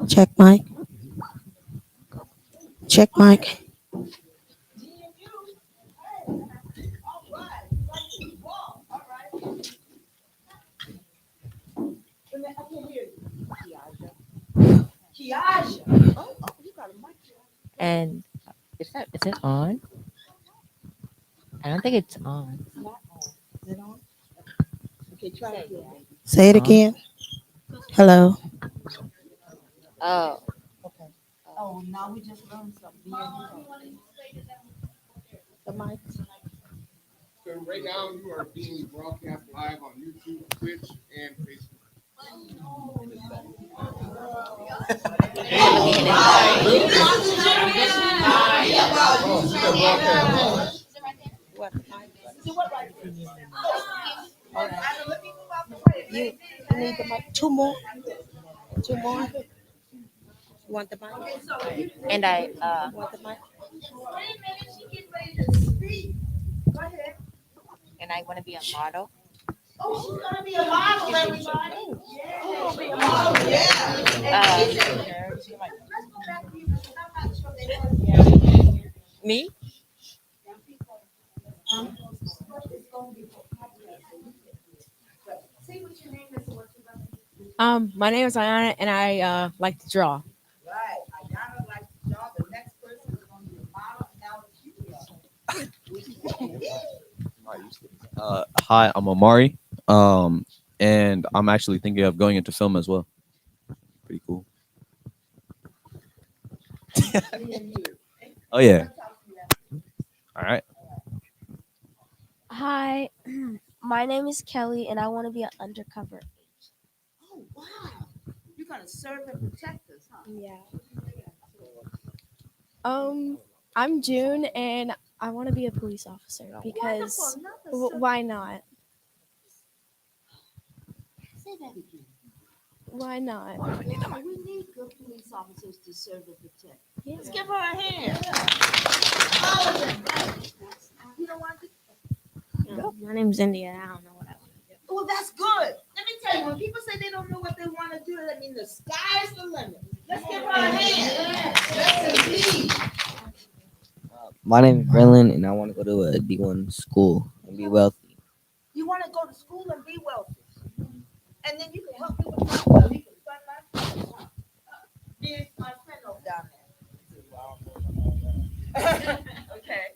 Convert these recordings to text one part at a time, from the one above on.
Check mic. Check mic. And is it on? I don't think it's on. Say it again. Hello. Oh, So right now you are being broadcast live on YouTube, Twitch, and Facebook. You need the mic. Two more. Two more. You want the mic? and I Want the mic? and I want to be a model. Me? My name is Ayana, and I like to draw. Hi, I'm Amari. And I'm actually thinking of going into film as well. Pretty cool. Oh yeah. All right. Hi, my name is Kelly, and I want to be an undercover. Oh, wow. You're going to serve and protect us, huh? Yeah. I'm June, and I want to be a police officer because why not? Say that again. Why not? We need good police officers to serve and protect. Yeah. Let's give her a hand. All of them, right? You don't want to? My name's India, and I don't know what I want to do. Oh, that's good. Let me tell you, when people say they don't know what they want to do, that means the sky's the limit. Let's give her a hand. Yes, indeed. My name is Brennan, and I want to go to a D1 school and be wealthy. You want to go to school and be wealthy. And then you can help me with my wealth. You can fund my friends, huh? Here's my friend over down there. Okay.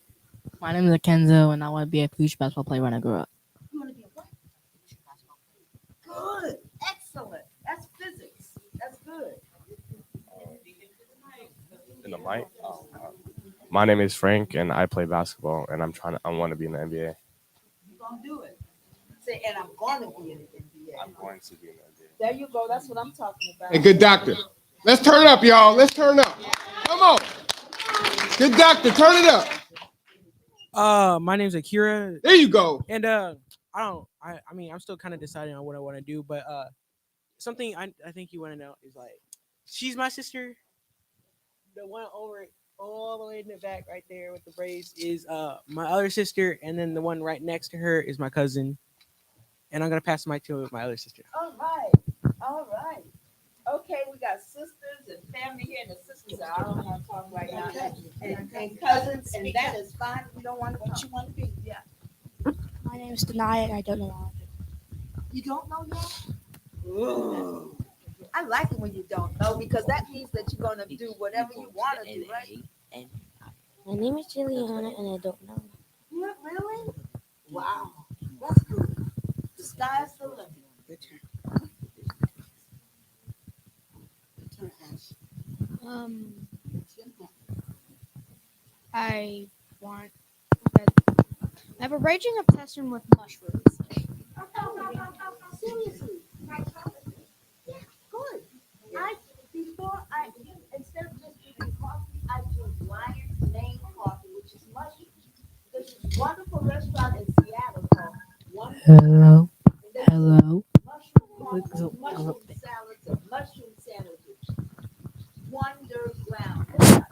My name is Akenzo, and I want to be a police basketball player when I grow up. You want to be a what? Good. Excellent. That's physics. That's good. In the mic. My name is Frank, and I play basketball, and I want to be in the NBA. You're going to do it. Say, and I'm going to be in the NBA. I'm going to be in the NBA. There you go. That's what I'm talking about. Hey, good doctor. Let's turn up, y'all. Let's turn up. Come on. Good doctor, turn it up. My name's Akira. There you go. And I mean, I'm still kind of deciding on what I want to do, but something I think you want to know is like, she's my sister. The one over all the way in the back right there with the braids is my other sister, and then the one right next to her is my cousin. And I'm gonna pass the mic to my other sister. All right. All right. Okay, we got sisters and family here, and the sisters are, I don't want to talk right now, and cousins, and that is fine. We don't want to, what you want to be. Yeah. My name is Denai. I don't know all of it. You don't know yet? Ooh. I like it when you don't know, because that means that you're going to do whatever you want to do, right? My name is Juliana, and I don't know. Yeah, really? Wow. That's good. The sky's the limit. I want. I have a raging obsession with mushrooms. Seriously. Good. Instead of just drinking coffee, I drink Lion's Mane coffee, which is mushrooms. There's this wonderful restaurant in Seattle called Hello. Hello. mushroom salads and mushroom sandwiches. Wonderground.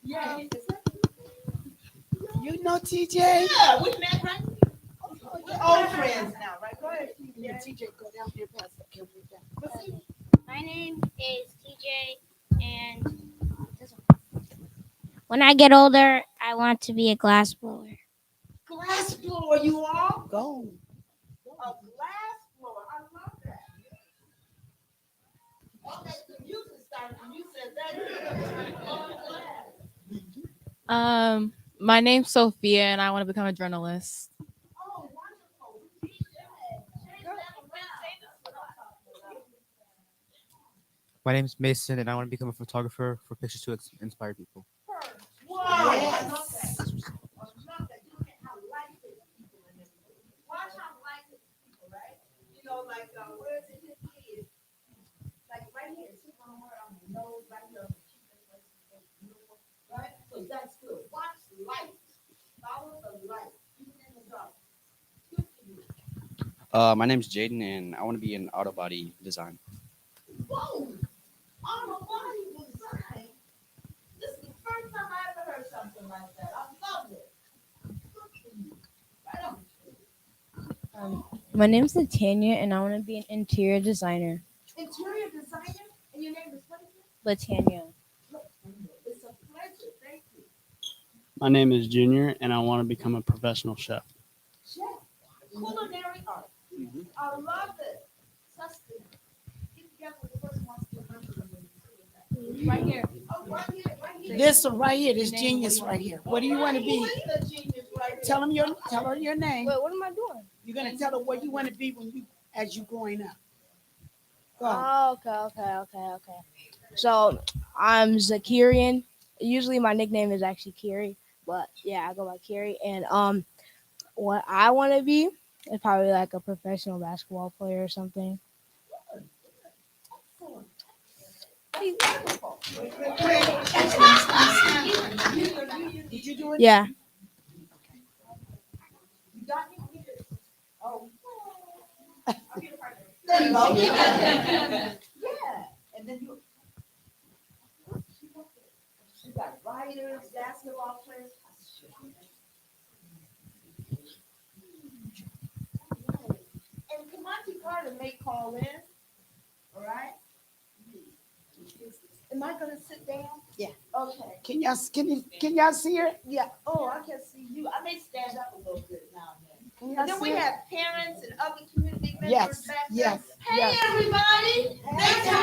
You know TJ? Yeah, we met right. We're old friends now, right? Go ahead. Yeah, TJ, go down here past the camera. My name is TJ, and when I get older, I want to be a glass blower. Glass blower, you all? Go. A glass blower. I love that. Okay, the music started when you said that. My name's Sophia, and I want to become a journalist. Oh, wonderful. My name is Mason, and I want to become a photographer for pictures to inspire people. Wow. Yes. I love that. You look at how light is people and everything. Watch how light is people, right? You know, like where's it his kids? Like right here, it's on the nose, right here on the cheek, right? So that's good. Watch the light. Follow the light. Even in the dark. Good for you. My name's Jaden, and I want to be in auto body design. Whoa! Auto body design. This is the first time I ever heard something like that. I love it. Good for you. Right on. My name's Latanya, and I want to be an interior designer. Interior designer, and your name is what? Latanya. It's a pleasure. Thank you. My name is Junior, and I want to become a professional chef. Chef, culinary art. I love it. Sustenance. Get together with the person who wants to learn. Right here. Oh, right here, right here. This one right here, this genius right here. What do you want to be? Who is the genius right here? Tell her your name. Wait, what am I doing? You're gonna tell her what you want to be as you growing up. Go on. Oh, okay. So I'm Zakirian. Usually my nickname is actually Kiri, but yeah, I go by Kiri. And what I want to be is probably like a professional basketball player or something. Did you do it? Yeah. You got me? Oh. There you go. Yeah. And then you got writers, basketball players. And Kamonte Carter may call in. All right. Am I gonna sit down? Yeah. Okay. Can y'all see her? Yeah. Oh, I can see you. I may stand up a little bit now and then. y'all And then we see her? have parents and other community members Yes, back yes, there. Hey, yes. everybody! Thanks for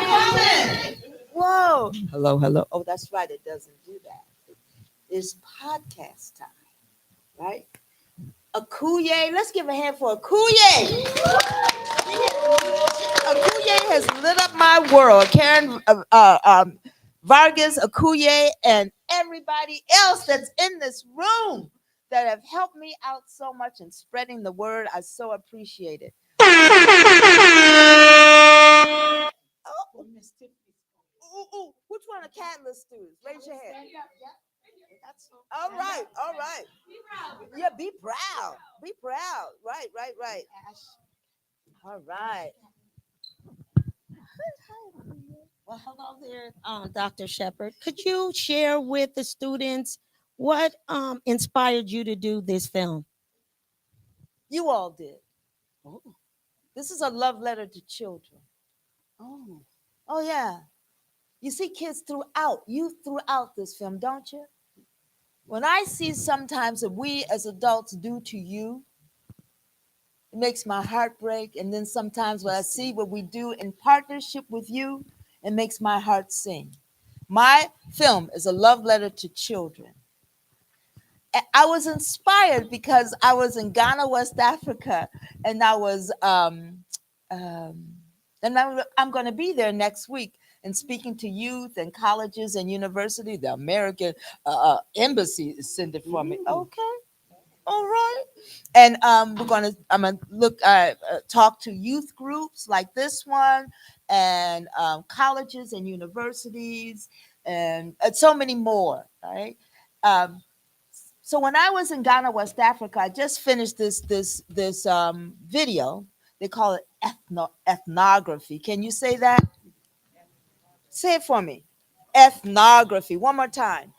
coming. Whoa! Hello. Oh, that's right. It doesn't do that. It's podcast time, right? Akuye, let's give a hand for Akuye. Akuye has lit up my world. Karen Vargas, Akuye, and everybody else that's in this room that have helped me out so much in spreading the word. I so appreciate it. Ooh, which one of Catalyst students? Raise your hand. All right. Yeah, be proud. Be proud. Right. All right. Well, hello there, Dr. Shepard. Could you share with the students what inspired you to do this film? You all did. Oh. This is a love letter to children. Oh yeah. You see kids youth throughout this film, don't you? When I see sometimes that we as adults do to you, it makes my heart break. And then sometimes when I see what we do in partnership with you, it makes my heart sing. My film is a love letter to children. I was inspired because I was in Ghana, West Africa, and I'm going to be there next week and speaking to youth and colleges and universities. The American embassy is sending for me. Okay, all right. And I'm gonna talk to youth groups like this one, and colleges and universities, and so many more. Right. So when I was in Ghana, West Africa, I just finished this video. They call it ethnography. Can you say that? Say it for me. Ethnography. One more time.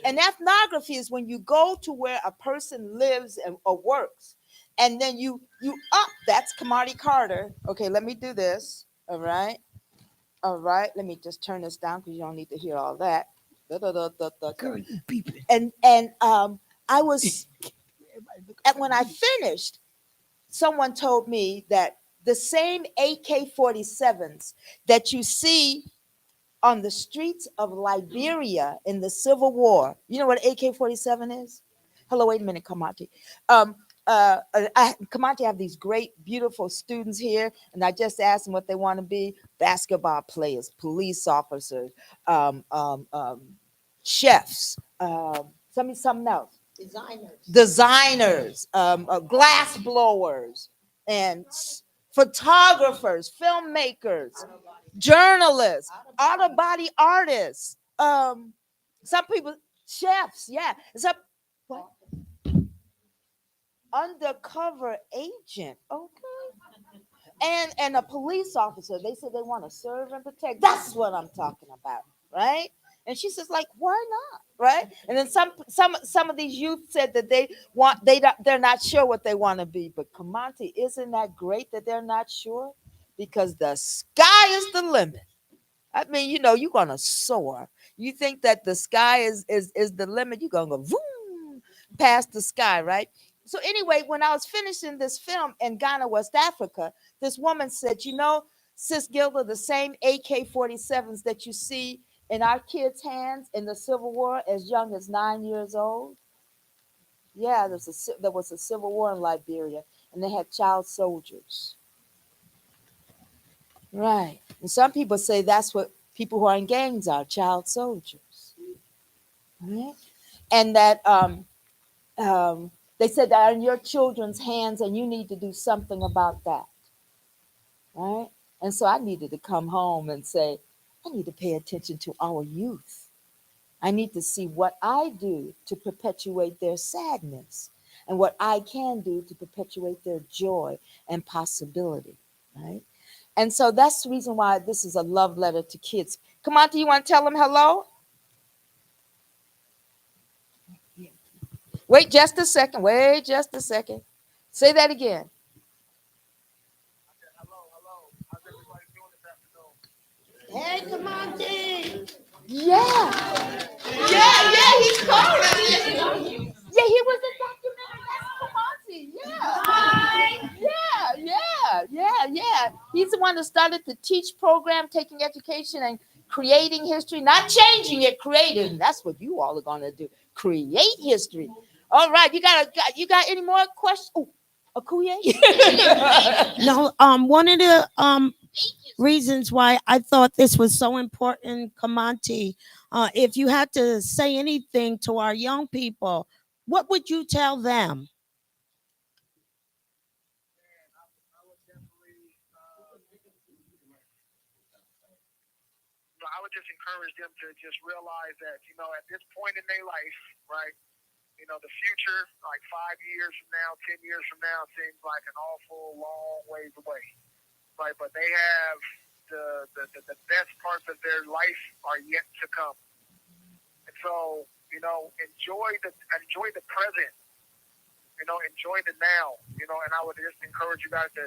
And ethnography is when you go to where a person lives or works, and then you up. That's Kamari Carter. Okay, let me do this. All right. All right. Let me just turn this down because you don't need to hear all that. Girl, you beeping. And I was, and when I finished, someone told me that the same AK-47s that you see on the streets of Liberia in the Civil War. You know what AK-47 is? Hello, wait a minute, Kamati. Kamati, have these great, beautiful students here, and I just asked them what they want to be: basketball players, police officers, chefs, something else. Designers, glass blowers, and photographers, filmmakers, journalists, auto body artists, some people, chefs, yeah. Some what? Undercover agent, okay. And a police officer. They said they want to serve and protect. That's what I'm talking about, right? And she says, like, why not, right? And then some of these youth said that they're not sure what they want to be. But Kamanti, isn't that great that they're not sure? Because the sky is the limit. I mean, you're gonna soar. You think that the sky is the limit, you're gonna go boom past the sky, right? So anyway, when I was finishing this film in Ghana, West Africa, this woman said, Sis Gilda, the same AK-47s that you see in our kids' hands in the Civil War as young as 9 years old. Yeah, there was a civil war in Liberia, and they had child soldiers. Right. And some people say that's what people who are in gangs are, child soldiers. Right? And that they said that are in your children's hands and you need to do something about that. Right? And so I needed to come home and say, I need to pay attention to our youth. I need to see what I do to perpetuate their sadness and what I can do to perpetuate their joy and possibility. Right? And so that's the reason why this is a love letter to kids. Come on, do you want to tell them hello? Wait just a second. Wait just a second. Say that again. Hey, Kamante. Yeah. Yeah, he's calling. Yeah, he was a documentary. That's Kamante. Yeah. He's the one that started the Teach program, taking education and creating history, not changing it, creating. That's what you all are gonna do. Create history. All right, you got any more questions? Oh, Akuye? No, one of the reasons why I thought this was so important, Kamanti, if you had to say anything to our young people, what would you tell them? I would just encourage them to just realize that, at this point in their life, right, the future, like 5 years from now, 10 years from now, seems like an awful long ways away, right? But they have the best parts of their life are yet to come. And so, enjoy the present, enjoy the now, and I would just encourage you guys to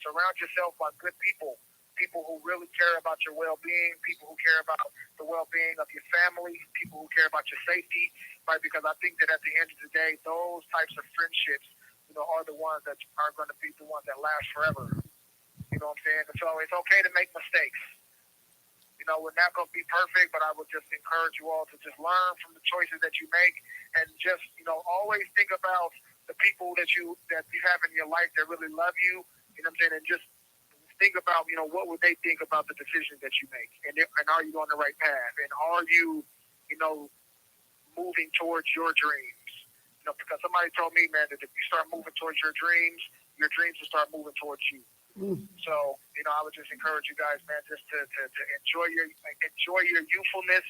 surround yourself by good people who really care about your well-being, people who care about the well-being of your family, people who care about your safety, right? Because I think that at the end of the day, those types of friendships, are the ones that are going to be the ones that last forever. You know what I'm saying? And so it's okay to make mistakes. We're not going to be perfect, but I would just encourage you all to just learn from the choices that you make, and just, always think about the people that you have in your life that really love you. You know what I'm saying? And just think about, what would they think about the decisions that you make, and are you on the right path, and are you, moving towards your dreams? Because somebody told me, man, that if you start moving towards your dreams will start moving towards you. So, I would just encourage you guys, man, just to enjoy your youthfulness.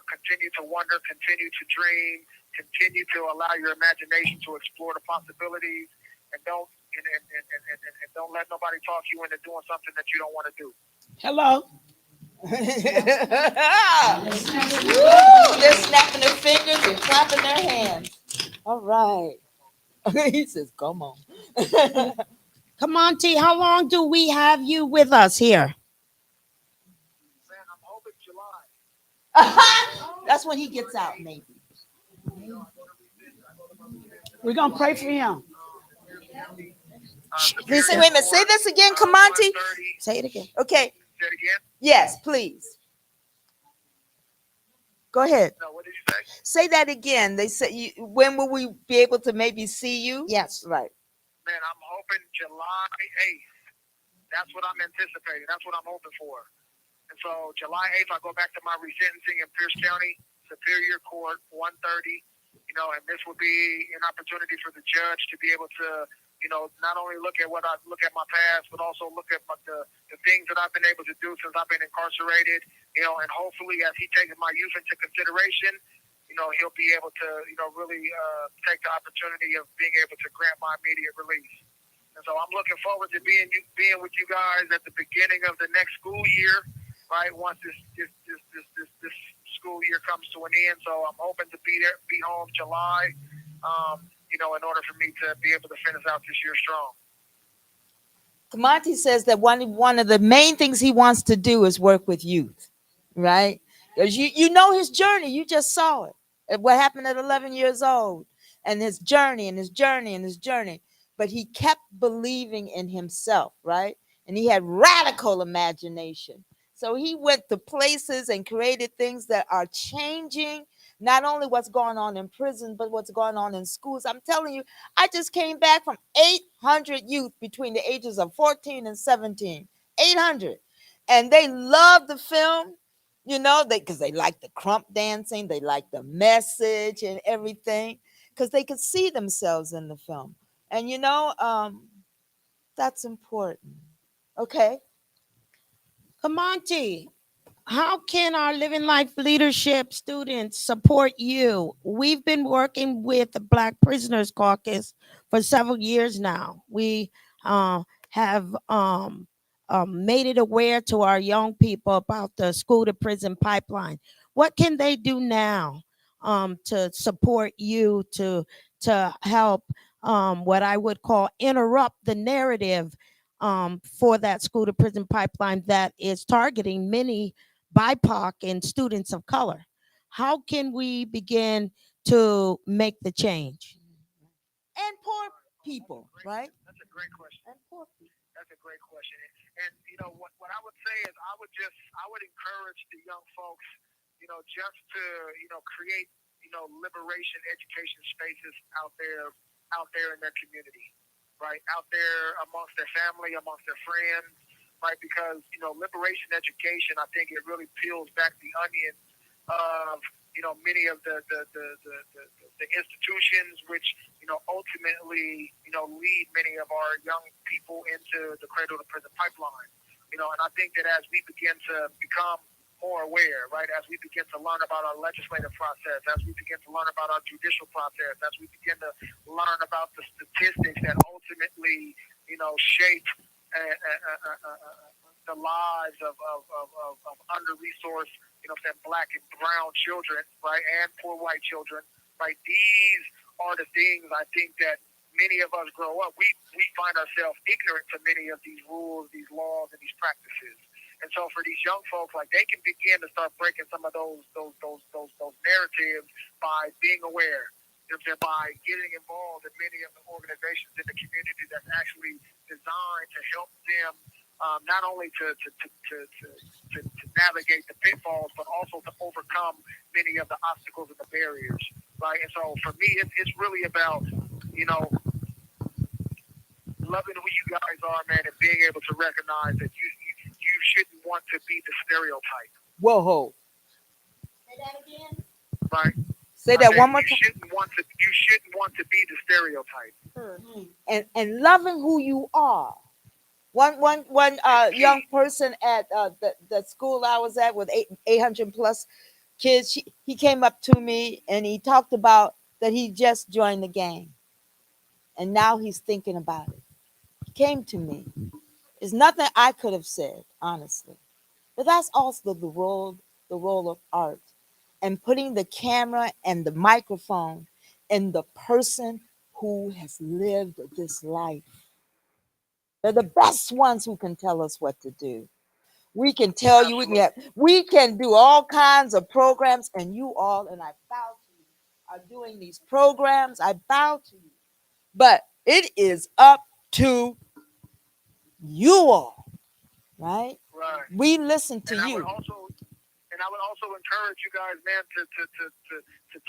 Continue to wonder, continue to dream, continue to allow your imagination to explore the possibilities, and don't let nobody talk you into doing something that you don't want to do. Hello. They're snapping their fingers and clapping their hands. All right. He says, come on. Come on, T. How long do we have you with us here? That's when he gets out, maybe. We're gonna pray for him. Wait a minute. Say this again, Kamanti. Say it again. Okay. Yes, please. Go ahead. No, what did you say? Say that again. They said, when will we be able to maybe see you? Yes. Right. Man, I'm hoping July 8th. That's what I'm anticipating. That's what I'm hoping for. And so July 8th, I go back to my resentencing in Pierce County Superior Court, 1:30. And this will be an opportunity for the judge to be able to, not only look at my past, but also look at the things that I've been able to do since I've been incarcerated. And hopefully, as he takes my youth into consideration, he'll be able to, really take the opportunity of being able to grant my immediate release. And so I'm looking forward to being with you guys at the beginning of the next school year, right? Once this school year comes to an end. So I'm hoping to be home July, in order for me to be able to finish out this year strong. Kamanti says that one of the main things he wants to do is work with youth, right? Because you know his journey. You just saw it. What happened at 11 years old, and his journey and his journey and his journey. But he kept believing in himself, right? And he had radical imagination. So he went to places and created things that are changing not only what's going on in prison, but what's going on in schools. I'm telling you, I just came back from 800 youth between the ages of 14 and 17. 800. And they loved the film, because they like the crump dancing, they like the message and everything, because they could see themselves in the film. And that's important. Okay. Kamanti, how can our Living Life Leadership students support you? We've been working with the Black Prisoners Caucus for several years now. We have made it aware to our young people about the school to prison pipeline. What can they do now to support you, to help what I would call interrupt the narrative for that school to prison pipeline that is targeting many BIPOC and students of color? How can we begin to make the change? And poor people, right? That's a great question. And poor people. That's a great question. And what I would say is I would encourage the young folks, just to, create, liberation education spaces out there in their community, right? Out there amongst their family, amongst their friends, right? Because, liberation education, I think it really peels back the onion of, many of the institutions which, ultimately, lead many of our young people into the cradle to prison pipeline. And I think that as we begin to become more aware, right, as we begin to learn about our legislative process, as we begin to learn about our judicial process, as we begin to learn about the statistics that ultimately, shape the lives of under-resourced, Black and brown children, right, and poor white children, right? These are the things I think that many of us grow up. We find ourselves ignorant to many of these rules, these laws, and these practices. And so for these young folks, like, they can begin to start breaking some of those narratives by being aware. By getting involved in many of the organizations in the community that's actually designed to help them not only to navigate the pitfalls, but also to overcome many of the obstacles and the barriers, right? And so for me, it's really about, loving who you guys are, man, and being able to recognize that you shouldn't want to be the stereotype. Whoa. Say that again. Right? Say that one more time. You shouldn't want to be the stereotype. And loving who you are. One young person at the school I was at with 800 plus kids, he came up to me and he talked about that he just joined the gang. And now he's thinking about it. He came to me. It's nothing I could have said, honestly. But that's also the role of art, and putting the camera and the microphone in the person who has lived this life. They're the best ones who can tell us what to do. We can tell you, we can do all kinds of programs, and you all, and I bow to you, are doing these programs. I bow to you. But it is up to you all, right? Right. We listen to And you. I would also encourage you guys, man, to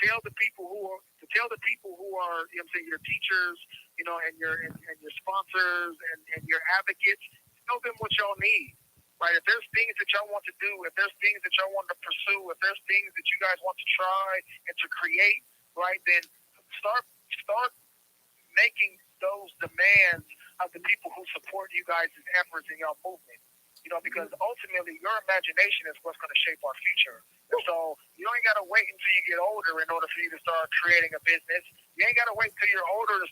tell the people who are you know what I'm saying, your teachers, you know, and your sponsors and your advocates, tell them what y'all need. Right? If there's things that y'all want to do, if there's things that y'all want to pursue, if there's things that you guys want to try and to create, right, then start making those demands of the people who support you guys' efforts in your movement. You know, because ultimately your imagination is what's going to shape our future. And so you ain't got to wait until you get older in order for you to start creating a business. You ain't got to wait until you're older in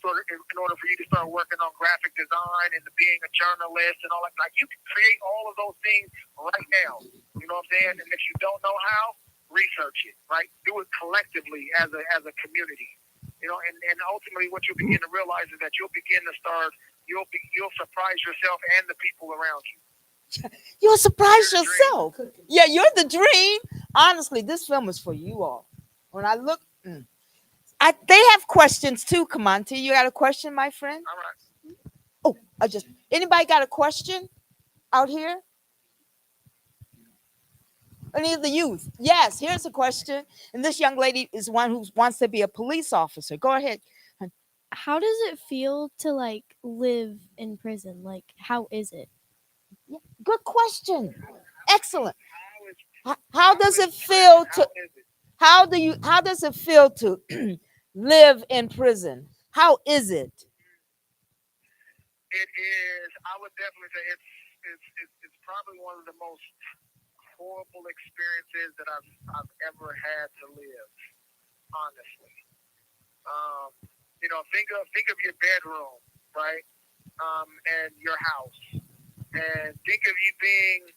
order for you to start working on graphic design and being a journalist and all that. Like, you can create all of those things right now. You know what I'm saying? And if you don't know how, research it, right? Do it collectively as a community. You know, and ultimately what you'll begin to realize is that you'll surprise yourself and the people around you. You'll surprise yourself. Yeah, you're the dream. Honestly, this film is for you all. When I look, they have questions too. Kamanti, you got a question, my friend? All right. Oh, anybody got a question out here? Any of the youth? Yes, here's a question. And this young lady is one who wants to be a police officer. Go ahead. How does it feel to like live in prison? Like, how is it? Good question. Excellent. How does it feel to how does it feel to live in prison? How is it? It is. I would definitely say it's probably one of the most horrible experiences that I've ever had to live. Honestly, you know, think of your bedroom, right, and your house, and think of you being,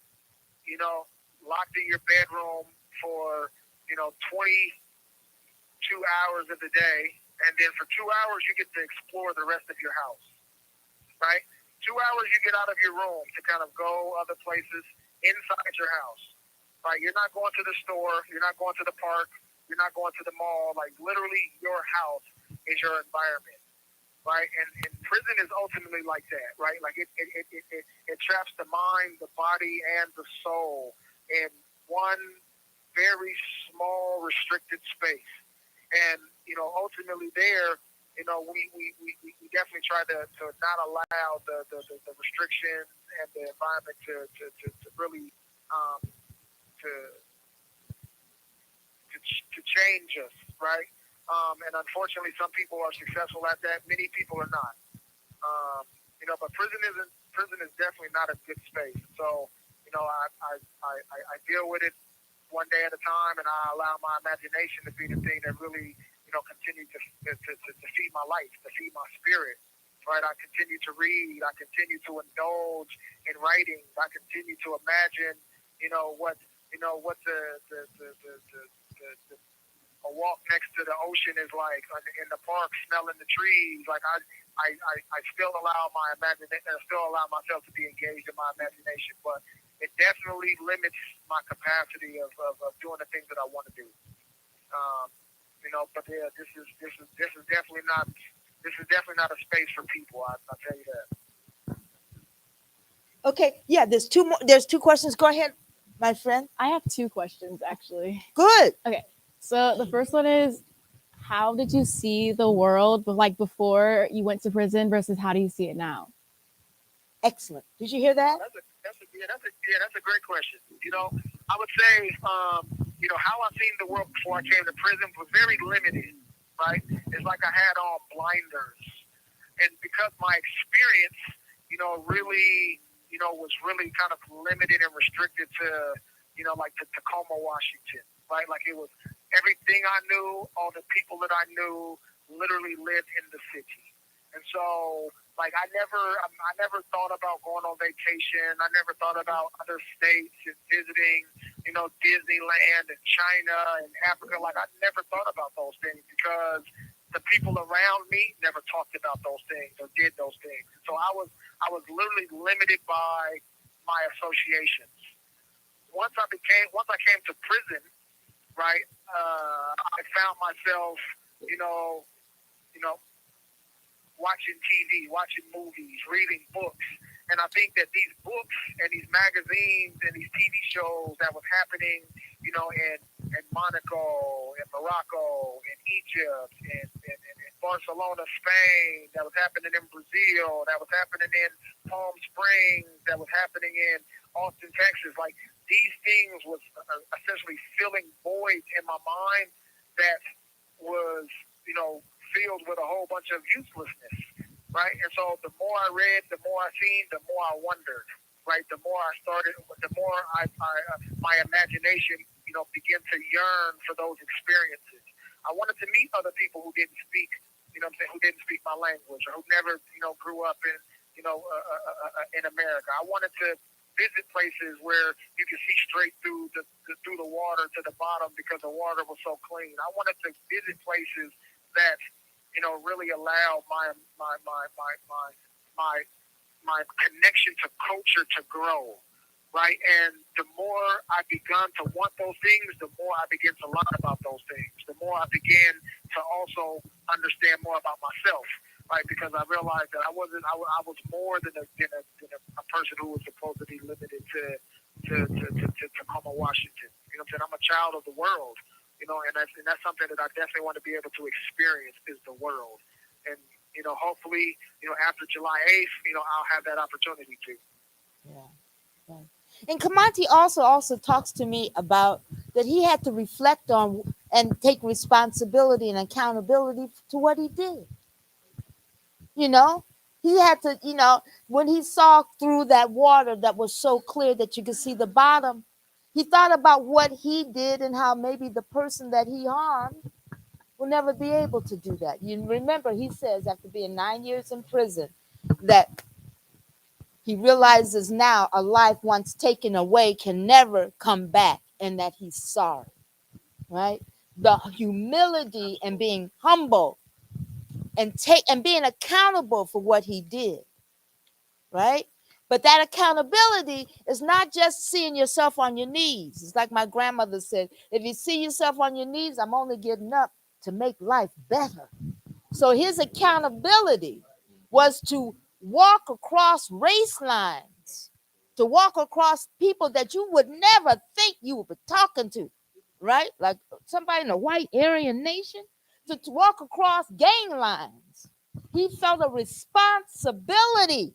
you know, locked in your bedroom for, you know, 22 hours of the day, and then for 2 hours you get to explore the rest of your house, right? 2 hours you get out of your room to kind of go other places inside your house, right? You're not going to the store, you're not going to the park, you're not going to the mall. Like, literally your house is your environment, right? And prison is ultimately like that, right? Like it traps the mind, the body, and the soul in one very small, restricted space. And, you know, ultimately there, you know, we definitely try to not allow the restrictions and the environment to really to change us, right? And unfortunately, some people are successful at that. Many people are not. You know, but prison is definitely not a good space. So, you know, I deal with it one day at a time, and I allow my imagination to be the thing that really, you know, continue to feed my life, to feed my spirit. Right? I continue to read. I continue to indulge in writing. I continue to imagine, what a walk next to the ocean is like in the park, smelling the trees. Like I still allow my imagination, still allow myself to be engaged in my imagination, but it definitely limits my capacity of doing the things that I want to do. But yeah, this is definitely not a space for people. I'll tell you that. Okay, yeah, there's two more. There's two questions. Go ahead, my friend. I have two questions actually. Good. Okay, so the first one is, how did you see the world like before you went to prison versus how do you see it now? Excellent. Did you hear that? That's a great question. I would say, how I seen the world before I came to prison was very limited, right? It's like I had on blinders. And because my experience, really, was really kind of limited and restricted to, like to Tacoma, Washington, right? Like it was everything I knew, all the people that I knew literally lived in the city. And so, Like I never thought about going on vacation. I never thought about other states and visiting, Disneyland and China and Africa. Like I never thought about those things because the people around me never talked about those things or did those things. So I was literally limited by my associations. Once I came to prison, right? I found myself, you know, watching TV, watching movies, reading books. And I think that these books and these magazines and these TV shows that was happening, in Monaco, in Morocco, in Egypt, in Barcelona, Spain, that was happening in Brazil, that was happening in Palm Springs, that was happening in Austin, Texas. Like these things was essentially filling voids in my mind that was, filled with a whole bunch of uselessness, right? And so the more I read, the more I seen, the more I wondered, right? The more I started, the more my imagination, began to yearn for those experiences. I wanted to meet other people who didn't speak, who didn't speak my language or who never, grew up in, in America. I wanted to visit places where you could see straight through the water to the bottom because the water was so clean. I wanted to visit places that really allow my connection to culture to grow, right? And the more I began to want those things, the more I began to learn about those things. The more I began to also understand more about myself, right? Because I realized that I was more than a person who was supposed to be limited to Tacoma, Washington. You know what I'm saying? I'm a child of the world. And that's something that I definitely want to be able to experience is the world. And, hopefully, after July 8th, I'll have that opportunity to. Yeah. And Kamanti also talks to me about that he had to reflect on and take responsibility and accountability to what he did. He had to, when he saw through that water that was so clear that you could see the bottom, he thought about what he did and how maybe the person that he harmed will never be able to do that. You remember, he says after being 9 years in prison that he realizes now a life once taken away can never come back and that he's sorry, right? The humility and being humble and being accountable for what he did, right? But that accountability is not just seeing yourself on your knees. It's like my grandmother said, if you see yourself on your knees, I'm only getting up to make life better. So his accountability was to walk across race lines, to walk across people that you would never think you would be talking to, right? Like somebody in a white Aryan nation, to walk across gang lines. He felt a responsibility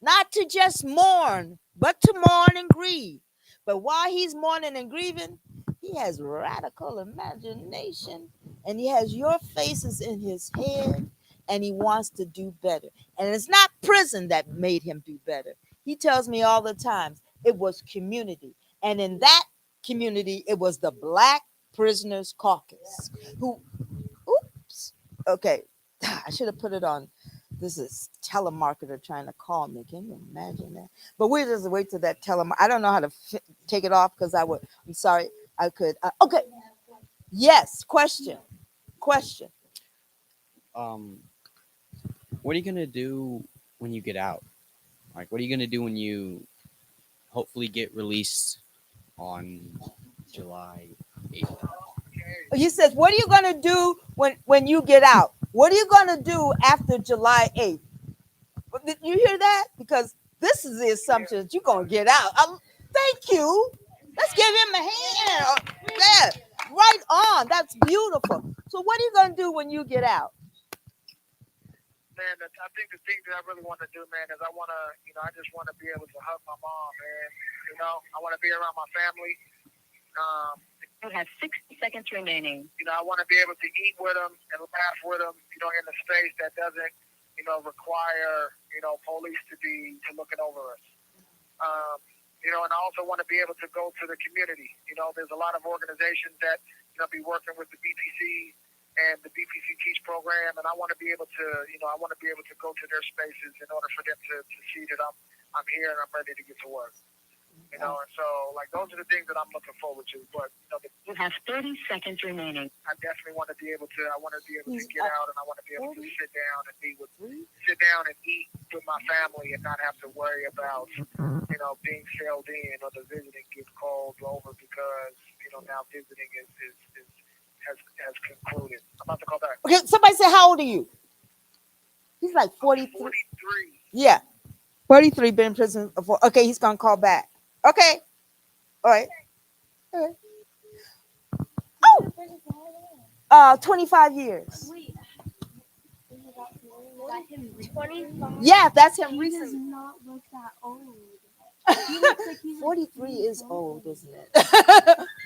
not to just mourn, but to mourn and grieve. But while he's mourning and grieving, he has radical imagination and he has your faces in his head and he wants to do better. And it's not prison that made him do better. He tells me all the time it was community. And in that community, it was the Black Prisoners Caucus who, okay, I should have put it on. This is telemarketer trying to call me. Can you imagine that? But we'll just wait till that I don't know how to take it off because I'm sorry. I could. Okay. Yes. Question. What are you gonna do when you get out? Like, what are you gonna do when you hopefully get released on July 8th? He says, what are you going to do when you get out? What are you going to do after July 8th? Did you hear that? Because this is the assumption that you're going to get out. Thank you. Let's give him a hand. Yeah, right on. That's beautiful. So what are you going to do when you get out? Man, I think the thing that I really want to do, man, is I want to, I just want to be able to hug my mom, man. I want to be around my family. You have 60 seconds remaining. I want to be able to eat with them and laugh with them, in a space that doesn't, require, police to looking over us. And I also want to be able to go to the community. There's a lot of organizations that, be working with the BPC and the BPC Teach program, and I want to be able to, I want to be able to go to their spaces in order for them to see that I'm here and I'm ready to get to work. And so like those are the things that I'm looking forward to. But you have 30 seconds remaining. I definitely want to be able to. I want to be able to get out, and I want to be able to sit down and eat with my family, and not have to worry about being sailed in or the visiting gets called over because now visiting has concluded. I'm about to call back. Okay, somebody say, how old are you? He's like 43. 43. Yeah, 43. Been in prison before. Okay, he's gonna call back. Okay, all right. All right. Oh, 25 years. Yeah, that's him recently. Does not look that old. 43 is old, isn't it?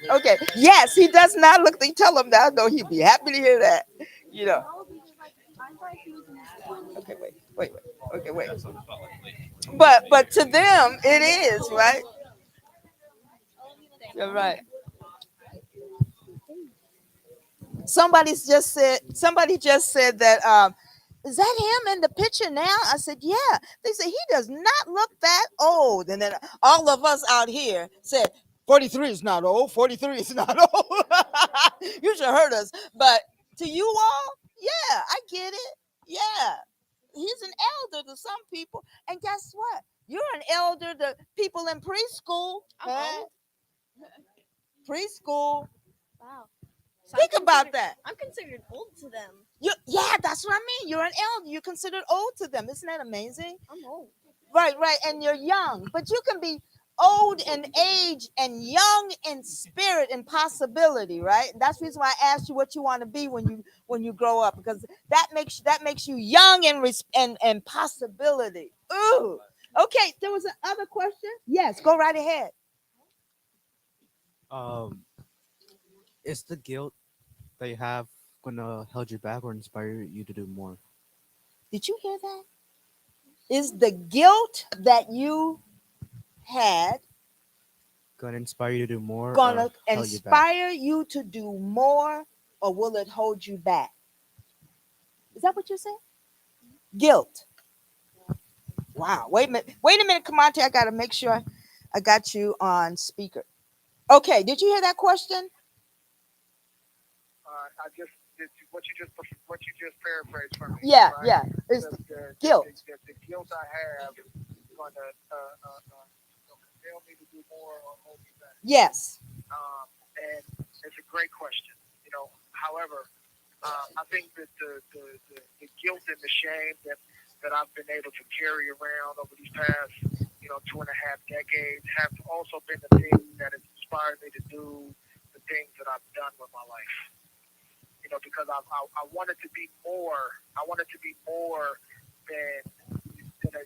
Okay. Yes, he does not look. They tell him that. No, he'd be happy to hear that. Okay, wait. Okay, wait. But to them, it is right. You're right. Somebody just said that is that him in the picture now? I said, yeah. They said he does not look that old. And then all of us out here said 43 is not old. 43 is not old. You should heard us. But to you all, yeah, I get it. Yeah. He's an elder to some people. And guess what? You're an elder to people in preschool. Preschool. Wow. Think about that. I'm considered old to them. Yeah, that's what I mean. You're an elder. You're considered old to them. Isn't that amazing? I'm old. Right. And you're young. But you can be old in age and young in spirit and possibility, right? That's the reason why I asked you what you want to be when you grow up, because that makes you young and possibility. Ooh. Okay, there was another question. Yes, go right ahead. Is the guilt that you have gonna hold you back or inspire you to do more? Did you hear that? Is the guilt that you had Gonna inspire you to do more? gonna or hold you back? inspire you to do more, or will it hold you back? Is that what you're saying? Guilt. Wow. Wait a minute, Kamante. I gotta make sure I got you on speaker. Okay, did you hear that question? I just did what you just paraphrased for me. Yeah, right? yeah. It's The guilt. The guilt I have is going to compel me to do more or hold me back. Yes. And it's a great question. However, I think that the guilt and the shame that I've been able to carry around over these past 2.5 decades have also been the thing that has inspired me to do the things that I've done with my life. Because I wanted to be more. I wanted to be more than a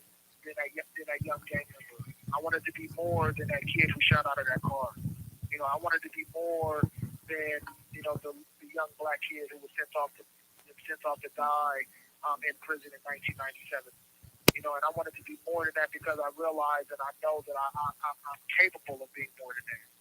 young gang member. I wanted to be more than that kid who shot out of that car. I wanted to be more than the young black kid who was sent off to die in prison in 1997. And I wanted to be more than that because I realized and I know that I'm capable of being more than that.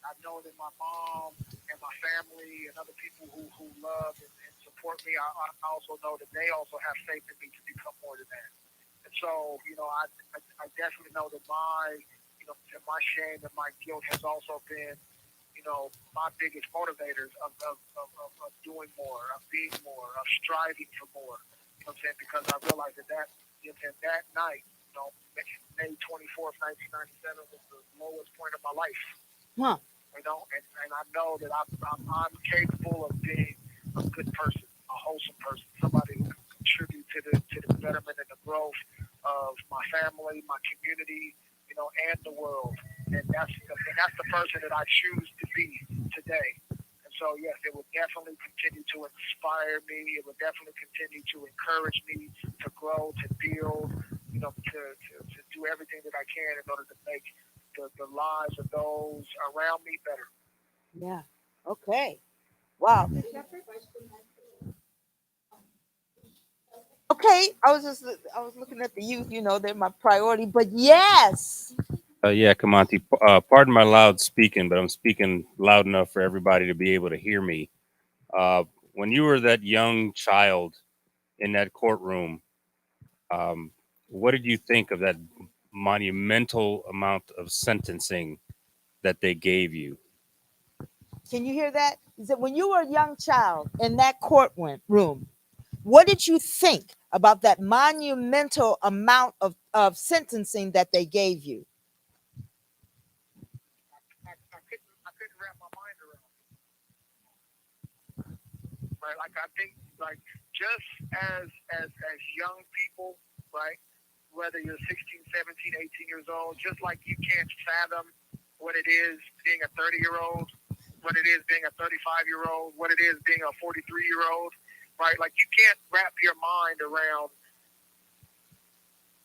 I know that my mom and my family and other people who love and support me, I also know that they also have faith in me to become more than that. And so, I definitely know that my shame and my guilt has also been, my biggest motivators of doing more, of being more, of striving for more. You know what I'm saying? Because I realized that night, May 24th, 1997 was the lowest point of my life. Huh. And I know that I'm capable of being a good person, a wholesome person, somebody who can contribute to the betterment and the growth of my family, my community, and the world. And that's the person that I choose to be today. And so, yes, it would definitely continue to inspire me. It would definitely continue to encourage me to grow, to build, to do everything that I can in order to make the lives of those around me better. Yeah. Okay. Wow. Okay. I was looking at the youth. They're my priority. But yes. Yeah, Kamanti. Pardon my loud speaking, but I'm speaking loud enough for everybody to be able to hear me. when you were that young child in that courtroom, what did you think of that monumental amount of sentencing that they gave you? Can you hear that? He said, when you were a young child in that courtroom, what did you think about that monumental amount of sentencing that they gave you? I couldn't wrap my mind around it. Right? Like I think like just as young people, right? Whether you're 16, 17, 18 years old, just like you can't fathom what it is being a 30-year-old, what it is being a 35-year-old, what it is being a 43-year-old, right? Like you can't wrap your mind around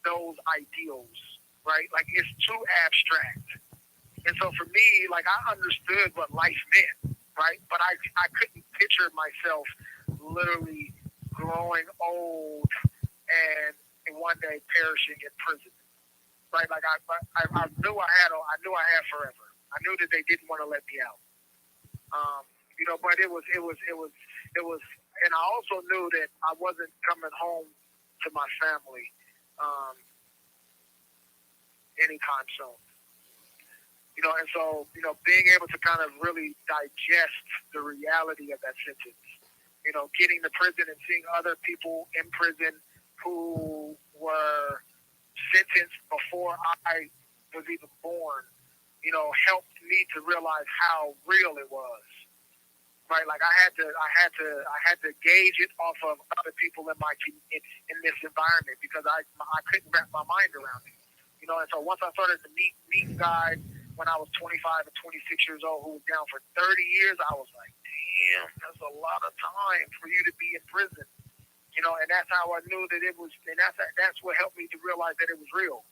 those ideals, right? Like it's too abstract. And so for me, like I understood what life meant, right? But I couldn't picture myself literally growing old and one day perishing in prison, right? Like I knew I had forever. I knew that they didn't want to let me out. But it was, and I also knew that I wasn't coming home to my family anytime soon. And so, being able to kind of really digest the reality of that sentence, getting to prison and seeing other people in prison who were sentenced before I was even born, helped me to realize how real it was. Right, like I had to gauge it off of other people in this environment because I couldn't wrap my mind around it. And so once I started to meet guys when I was 25 and 26 years old who was down for 30 years, I was like, damn, that's a lot of time for you to be in prison. And that's how I knew that it was, and that's what helped me to realize that it was real,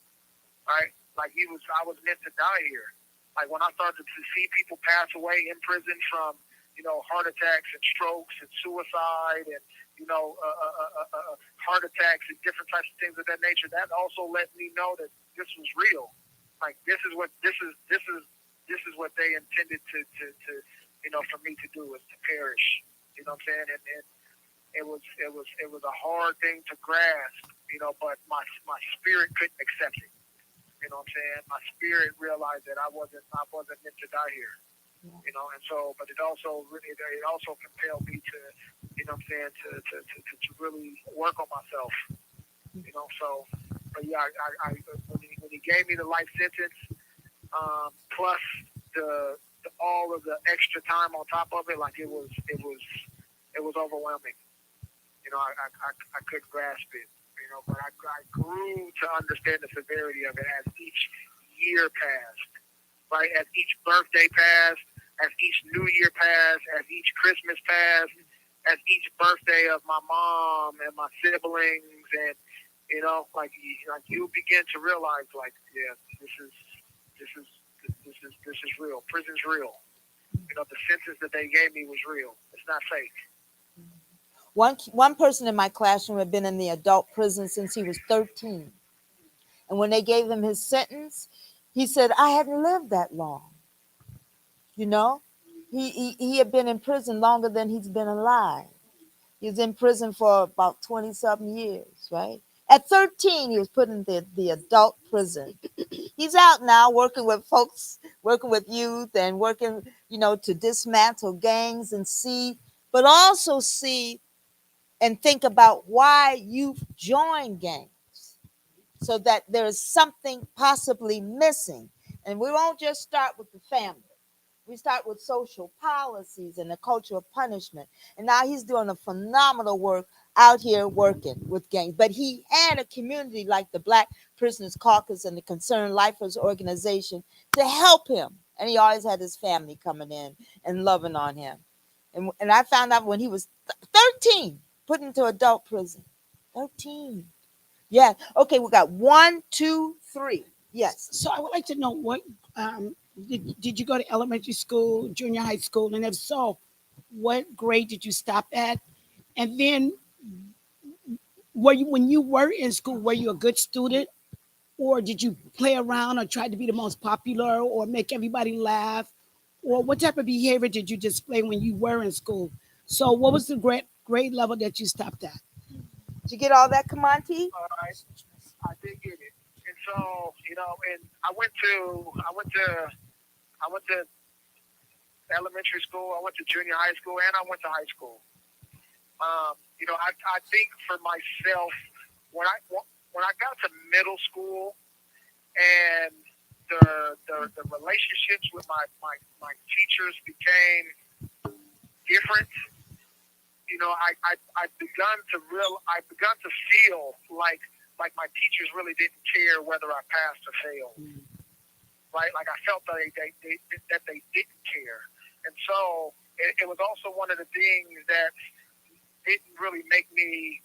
right? Like I was meant to die here. Like when I started to see people pass away in prison from, heart attacks and strokes and suicide and, heart attacks and different types of things of that nature, that also let me know that this was real. Like this is what they intended to for me to do, is to perish. You know what I'm saying? And it was a hard thing to grasp, but my spirit couldn't accept it. You know what I'm saying? My spirit realized that I wasn't meant to die here. And so, but it also compelled me to, to really work on myself. So, but yeah, when he gave me the life sentence, plus the all of the extra time on top of it, like it was overwhelming. I couldn't grasp it. But I grew to understand the severity of it as each year passed. Right, as each birthday passed, as each New Year passed, as each Christmas passed, as each birthday of my mom and my siblings, and like you begin to realize, like, yeah, this is real. Prison's real. The sentence that they gave me was real. It's not fake. One person in my classroom had been in the adult prison since he was 13, and when they gave him his sentence, he said, I hadn't lived that long. He had been in prison longer than he's been alive. He was in prison for about 20-something years, right? At 13, he was put in the adult prison. He's out now working with folks, working with youth, and working, to dismantle gangs but also see and think about why you've joined gangs, so that there's something possibly missing. And we won't just start with the family. We start with social policies and the culture of punishment. And now he's doing a phenomenal work out here working with gangs. But he had a community like the Black Prisoners Caucus and the Concerned Lifers organization to help him. And he always had his family coming in and loving on him. And I found out when he was 13, put into adult prison. 13. Yeah. Okay, we got 1, 2, 3. Yes. So I would like to know what did you go to elementary school, junior high school, and if so, what grade did you stop at? And then, when you were in school, were you a good student, or did you play around or try to be the most popular or make everybody laugh, or what type of behavior did you display when you were in school? So what was the grade level that you stopped at? Did you get all that, Kamanti? All right, I did get it. And so, and I went to elementary school, I went to junior high school, and I went to high school. I think for myself, when I got to middle school and the relationships with my teachers became different. I begun to feel like my teachers really didn't care whether I passed or failed. Right? Like I felt that they didn't care. And so it was also one of the things that didn't really make me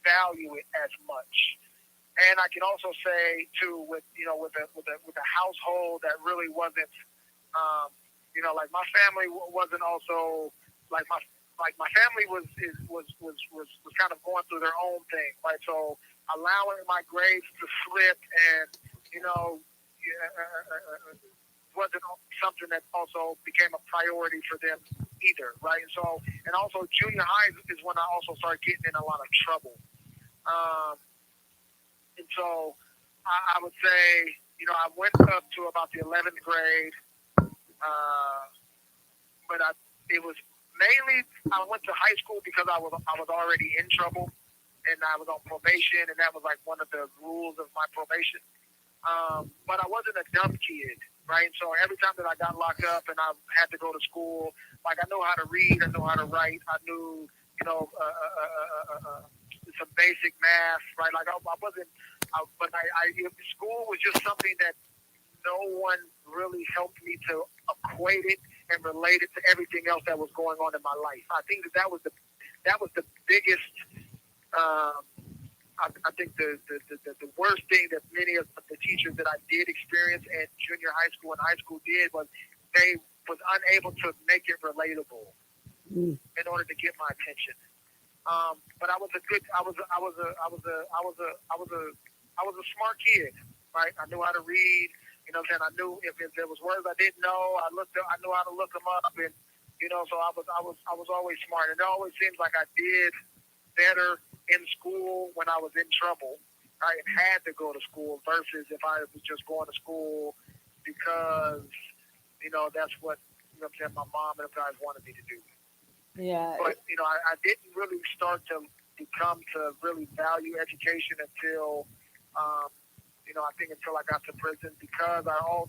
value it as much. And I can also say too, with a household that really wasn't, like my family wasn't also like my family was kind of going through their own thing, right? So allowing my grades to slip and wasn't something that also became a priority for them either, right? And also junior high is when I also started getting in a lot of trouble. And so I would say, I went up to about the 11th grade, but it was mainly I went to high school because I was already in trouble, and I was on probation, and that was like one of the rules of my probation. But I wasn't a dumb kid, right? So every time that I got locked up and I had to go to school, like I knew how to read, I knew how to write, I knew, some basic math, right? Like I wasn't, school was just something that no one really helped me to equate it and relate it to everything else that was going on in my life. I think that was the biggest. I think the worst thing that many of the teachers that I did experience in junior high school and high school did was they was unable to make it relatable in order to get my attention. But I was a smart kid, right? I knew how to read. I knew if there was words I didn't know, I knew how to look them up, and so I was always smart, and it always seems like I did better in school when I was in trouble. I had to go to school versus if I was just going to school because that's what my mom and the guys wanted me to do. Yeah. But I didn't really start to come to really value education until I think until I got to prison because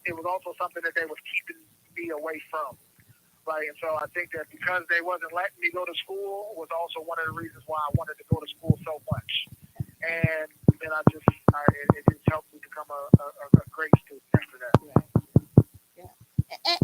it was also something that they was keeping me away from. Right, and so I think that because they wasn't letting me go to school was also one of the reasons why I wanted to go to school so much. And then it just helped me become a great student after that.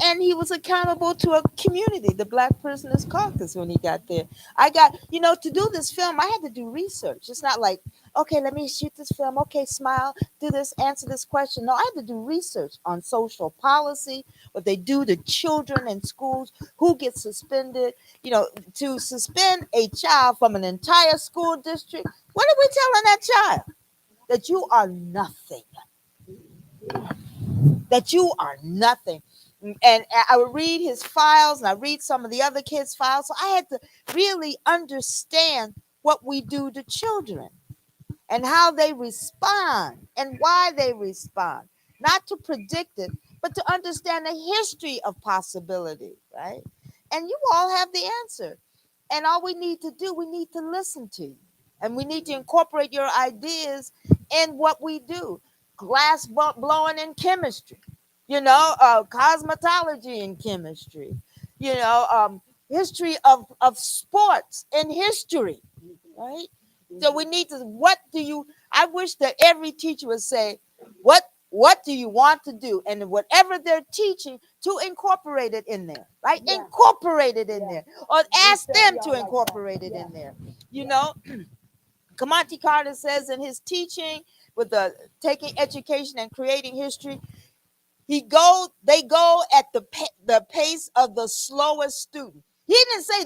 And he was accountable to a community, the Black Prisoners Caucus, when he got there. I got, to do this film, I had to do research. It's not like, okay, let me shoot this film. Okay, smile, do this, answer this question. No, I had to do research on social policy, what they do to children in schools, who gets suspended. To suspend a child from an entire school district, what are we telling that child? That you are nothing. That you are nothing. And I would read his files and I read some of the other kids' files. So I had to really understand what we do to children and how they respond and why they respond. Not to predict it, but to understand the history of possibility, right? And you all have the answer. And all we need to do, we need to listen to you. And we need to incorporate your ideas in what we do. Glass blowing in chemistry, cosmetology in chemistry, history of sports in history, right? So we need to, I wish that every teacher would say, what do you want to do? And whatever they're teaching, to incorporate it in there, right? Yeah. Incorporate it in there. Or ask them to incorporate it in there. Kamanti Carter says in his teaching with the taking education and creating history, they go at the pace of the slowest student. He didn't say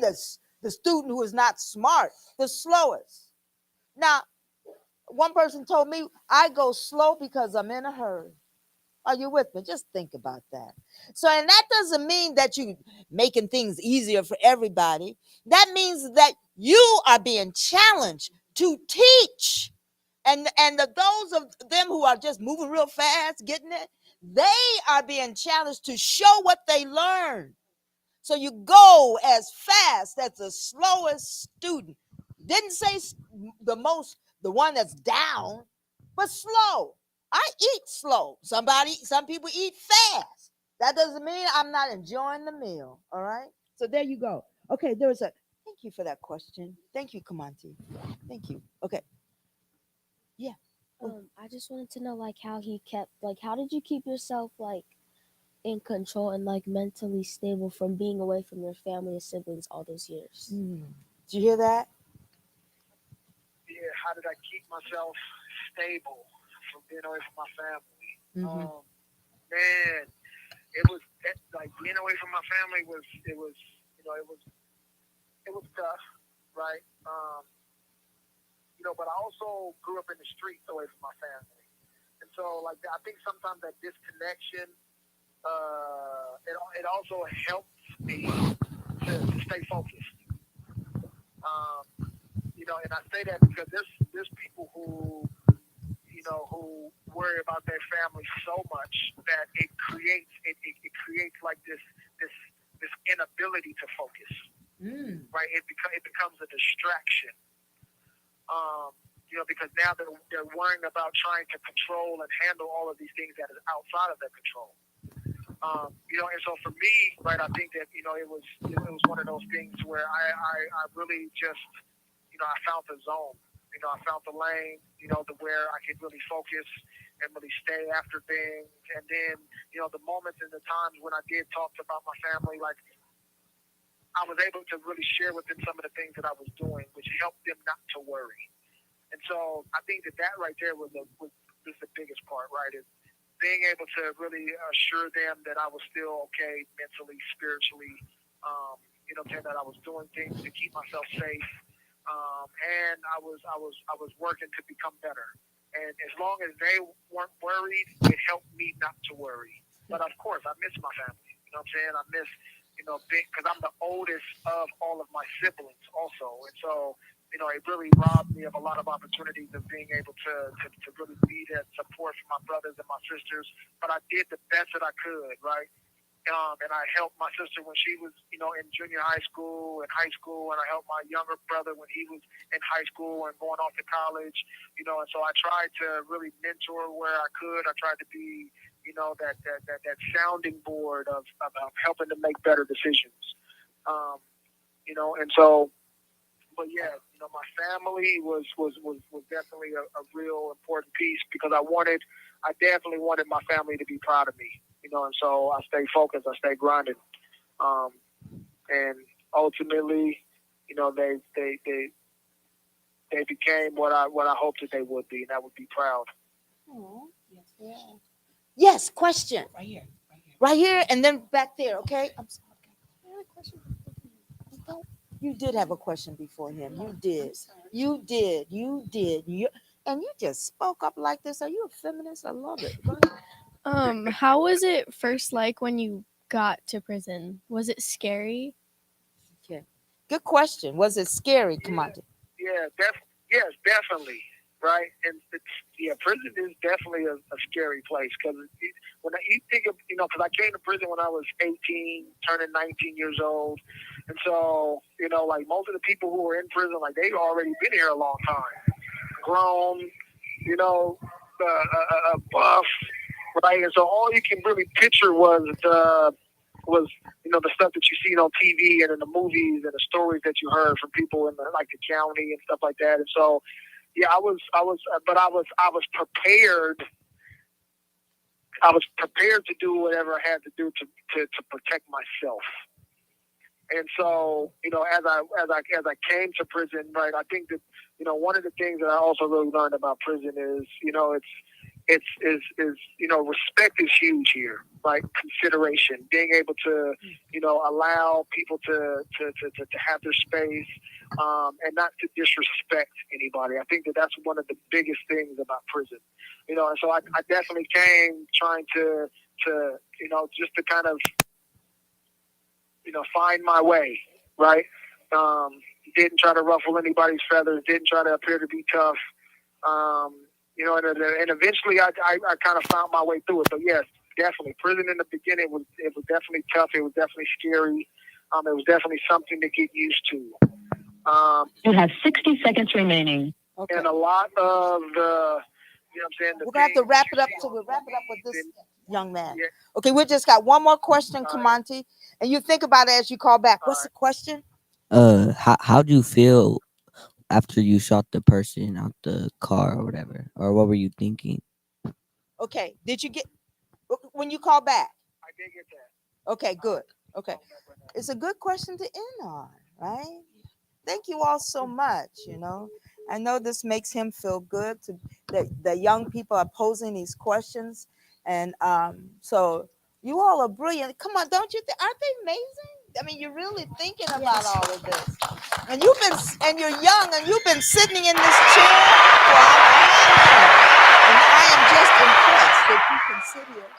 the student who is not smart, the slowest. Now, one person told me, I go slow because I'm in a hurry. Are you with me? Just think about that. So, and that doesn't mean that you making things easier for everybody. That means that you are being challenged to teach. And those of them who are just moving real fast, getting it, they are being challenged to show what they learned. So you go as fast as the slowest student. Didn't say the one that's down, but slow. I eat slow. Some people eat fast. That doesn't mean I'm not enjoying the meal. All right. So there you go. Okay, thank you for that question. Thank you, Kamanti. Thank you. Okay. Yeah. I just wanted to know how did you keep yourself in control and mentally stable from being away from your family and siblings all those years? Did you hear that? Yeah, how did I keep myself stable from being away from my family? Man, it was like being away from my family was tough, right? But I also grew up in the streets away from my family, and so I think sometimes that disconnection, it also helps me to stay focused. And I say that because there's people who worry about their family so much that it creates like this inability to focus. Right? It becomes a distraction. Because now they're worrying about trying to control and handle all of these things that is outside of their control. And so for me, right, I think that it was one of those things where I really just I found the zone. I found the lane. To where I could really focus and really stay after things. And then the moments and the times when I did talk about my family, I was able to really share with them some of the things that I was doing, which helped them not to worry. And so I think that right there was the biggest part, right? Is being able to really assure them that I was still okay mentally, spiritually, that I was doing things to keep myself safe, and I was working to become better. And as long as they weren't worried, it helped me not to worry. But of course, I miss my family. You know what I'm saying? I miss because I'm the oldest of all of my siblings also, and so it really robbed me of a lot of opportunities of being able to really be that support for my brothers and my sisters. But I did the best that I could, right? And I helped my sister when she was, in junior high school and high school, and I helped my younger brother when he was in high school and going off to college, and so I tried to really mentor where I could. I tried to be, that sounding board of helping to make better decisions, and so. But yeah, my family was definitely a real important piece because I definitely wanted my family to be proud of me, and so I stayed focused, I stayed grinding, and ultimately, they became what I hoped that they would be, and that would be proud. Oh, yes, question. Right here, and then back there, okay? I'm sorry. You did have a question before him. You did. You did. You did. And you just spoke up like this. Are you a feminist? I love it. Go ahead. How was it first when you got to prison? Was it scary? Okay. Good question. Was it scary? Come on. Yes, definitely. Right, and prison is definitely a scary place because when you think of because I came to prison when I was 18, turning 19 years old, and so most of the people who were in prison, they've already been here a long time, grown, buff, right, and so all you can really picture was the stuff that you see on TV and in the movies and the stories that you heard from people in the county and stuff like that, and so. Yeah, I was prepared. I was prepared to do whatever I had to do to protect myself. And so, as I came to prison, right, I think that one of the things that I also really learned about prison is it's respect is huge here, right? Consideration, being able to allow people to have their space. And not to disrespect anybody. I think that that's one of the biggest things about prison. You know, and so I definitely came trying to you know, just to kind of, you know, find my way, right? Didn't try to ruffle anybody's feathers, didn't try to appear to be tough. You know, and eventually I kind of found my way through it. But yes, definitely, prison in the beginning was definitely tough. It was definitely scary. It was definitely something to get used to. You have 60 seconds remaining. Okay. And a lot of the, you know what I'm saying? We're gonna have to wrap it up. So we'll wrap it up with this young man. Okay, we just got one more question, Kamonte, and you think about it as you call back. What's the question? How do you feel after you shot the person out the car or whatever, or what were you thinking? Okay, did you get when you call back? I did get that. Okay, good. Okay, it's a good question to end on, right? Thank you all so much. You know, I know this makes him feel good to the young people are posing these questions, and so you all are brilliant. Come on, don't you think? Aren't they amazing? I mean, you're really thinking about all of this, and you're young, and you've been sitting in this chair for and I am just impressed that you can sit here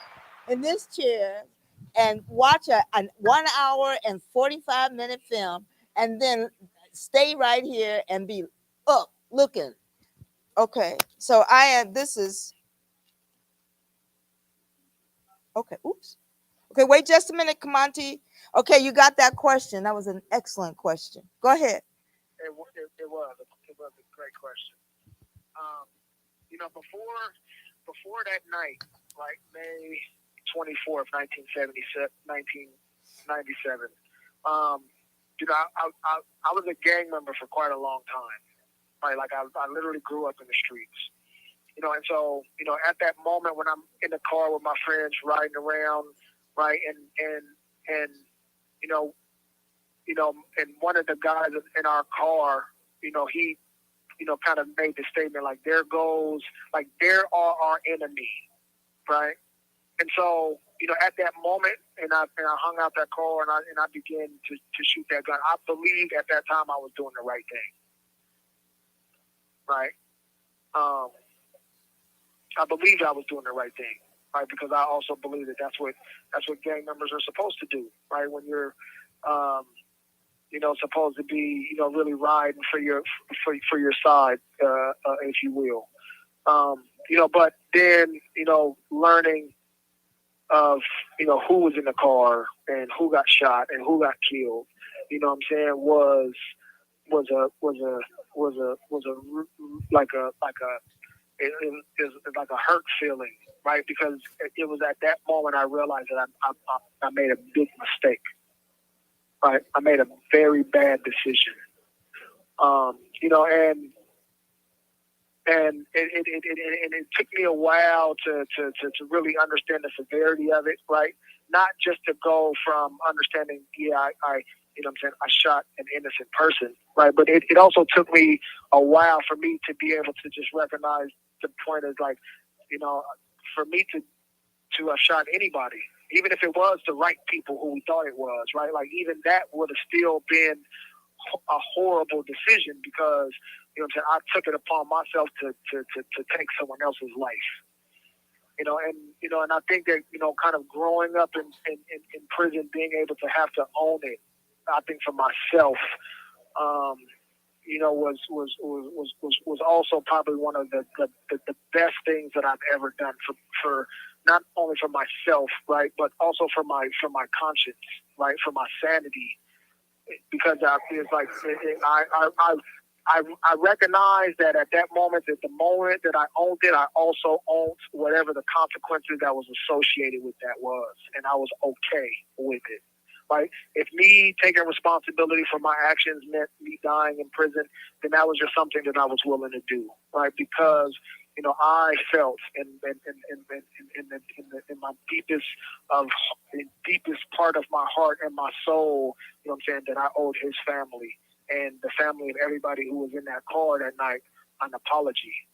in this chair and watch a 1 hour and 45-minute film, and then stay right here and be up looking. Okay, so this is okay. Oops. Okay, wait just a minute, Kamonte. Okay, you got that question. That was an excellent question. Go ahead. It was a great question. You know, before that night, like May 24th, 1997, you know, I was a gang member for quite a long time. Right, like I literally grew up in the streets. You know, and so, you know, at that moment when I'm in the car with my friends riding around, right, and you know, and one of the guys in our car, you know, he, you know, kind of made the statement like, there are our enemy, right? And so, you know, at that moment, and I hung out that car and I began to shoot that gun. I believed at that time I was doing the right thing, right? I believed I was doing the right thing, right? Because I also believe that that's what gang members are supposed to do, right? When you're, you know, supposed to be, you know, really riding for your side, if you will. You know, but then, you know, learning of, you know, who was in the car and who got shot and who got killed, you know what I'm saying, was like a hurt feeling, right? Because it was at that moment I realized that I made a big mistake, right? I made a very bad decision, you know, and it took me a while to really understand the severity of it, right? Not just to go from understanding, yeah, I you know what I'm saying, I shot an innocent person, right? But it also took me a while for me to be able to just recognize the point is like, you know, for me to have shot anybody, even if it was the right people who we thought it was, right? Like even that would have still been a horrible decision because, you know what I'm saying, I took it upon myself to take someone else's life. You know, and I think that, you know, kind of growing up in prison, being able to have to own it, I think for myself, you know, was also probably one of the best things that I've ever done for not only for myself, right, but also for my conscience, right, for my sanity, because I recognize that at that moment, at the moment that I owned it, I also owned whatever the consequences that was associated with that was, and I was okay with it. Right? If me taking responsibility for my actions meant me dying in prison, then that was just something that I was willing to do, right? Because, you know, I felt in my deepest part of my heart and my soul, you know what I'm saying, that I owed his family and the family of everybody who was in that car that night an apology.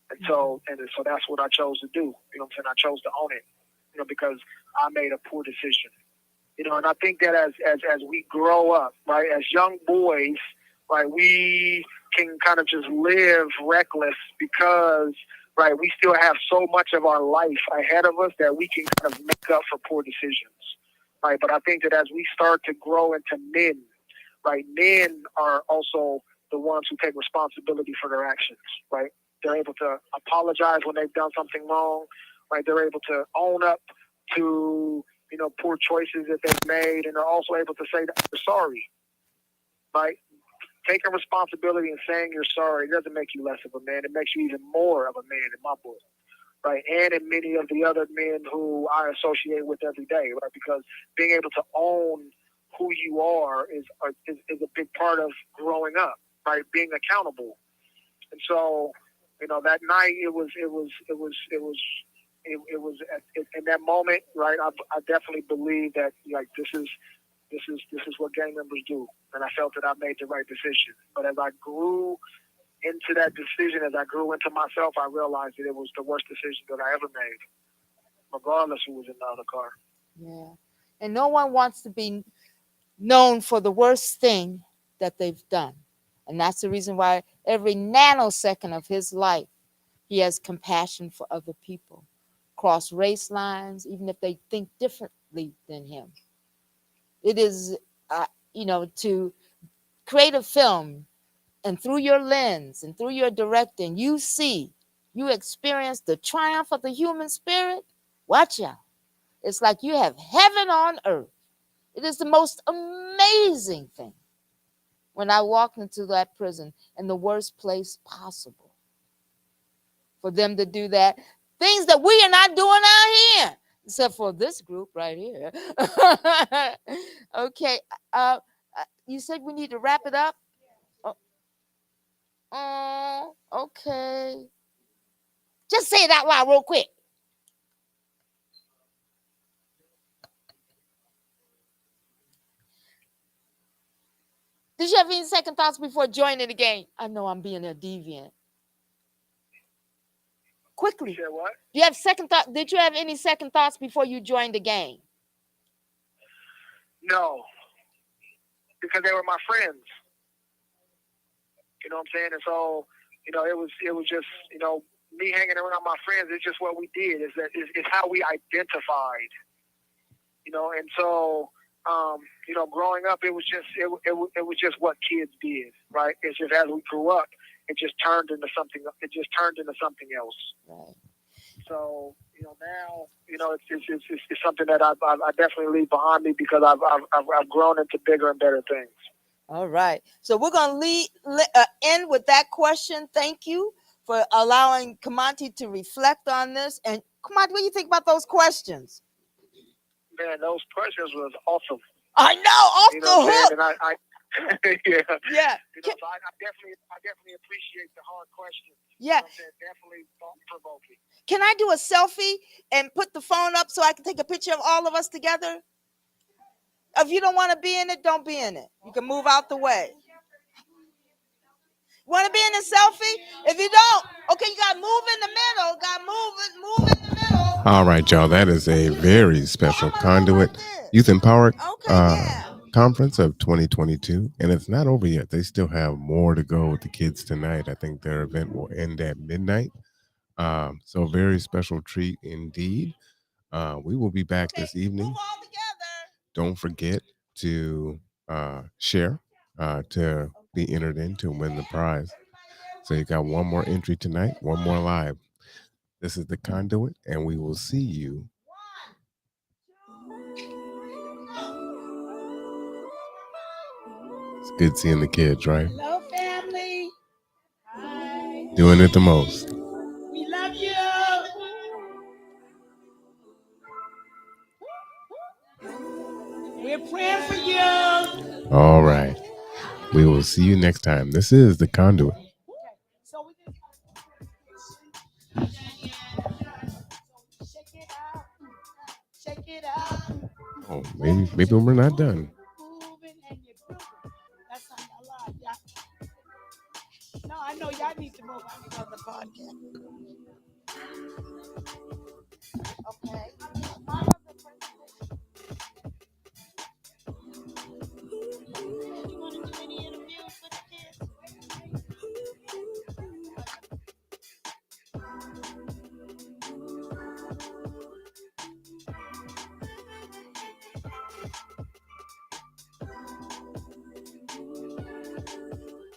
And so that's what I chose to do. You know what I'm saying? I chose to own it, you know, because I made a poor decision. You know, and I think that as we grow up, right, as young boys, right, we can kind of just live reckless because, right? We still have so much of our life ahead of us that we can kind of make up for poor decisions, right? But I think that as we start to grow into men, right, men are also the ones who take responsibility for their actions, right? They're able to apologize when they've done something wrong, right? They're able to own up to, poor choices that they've made, and they're also able to say that they're sorry, right? Taking responsibility and saying you're sorry doesn't make you less of a man. It makes you even more of a man in my book, right? And in many of the other men who I associate with every day, right? Because being able to own who you are is a big part of growing up, right? Being accountable. And so, that night it was in that moment, right? I definitely believe that like this is what gang members do, and I felt that I made the right decision. But as I grew into that decision, as I grew into myself, I realized that it was the worst decision that I ever made, regardless who was in the other car. Yeah. And no one wants to be known for the worst thing that they've done. And that's the reason why every nanosecond of his life, he has compassion for other people, cross race lines, even if they think differently than him. It is, to create a film, and through your lens and through your directing, you experience the triumph of the human spirit. Watch out. It's like you have heaven on earth. It is the most amazing thing. When I walked into that prison, in the worst place possible, for them to do that, things that we are not doing out here, except for this group right here. Okay. You said we need to wrap it up? Oh, okay. Just say it out loud real quick. Did you have any second thoughts before joining the game? I know I'm being a deviant. Quickly. You said what? You have second thought? Did you have any second thoughts before you joined the game? No, because they were my friends. You know what I'm saying? And so, it was just, me hanging around my friends. It's just what we did. It's how we identified. And so, growing up, it was just what kids did, right? It's just as we grew up, it just turned into something. It just turned into something else. Right. So, now, it's something that I definitely leave behind me because I've grown into bigger and better things. All right. So we're going to end with that question. Thank you for allowing Kamanti to reflect on this. And Kamanti, what do you think about those questions? Man, those questions was awesome. I know, off the hook. And I yeah. Yeah. So I definitely appreciate the hard questions. Yeah. Definitely thought-provoking. Can I do a selfie and put the phone up so I can take a picture of all of us together? If you don't want to be in it, don't be in it. You can move out the way. Want to be in a selfie? If you don't, okay, you got to move in the middle. Got to move in the middle. All right, y'all. That is a very special Conduit Youth Empowered Conference of 2022. And it's not over yet. They still have more to go with the kids tonight. I think their event will end at midnight. So very special treat indeed. We will be back this evening. Don't forget to share to be entered in to win the prize. So you got one more entry tonight, one more live. This is the Conduit, and we will see you. It's good seeing the kids, right? Hello, family. Hi. Doing it the most. We love you. We're praying for you. All right. We will see you next time. This is the Conduit. So we just check it out. Check it out. Oh, maybe we're not done. Moving and you're grooving. That's not a lot, y'all. No, I know y'all need to move on to the podcast.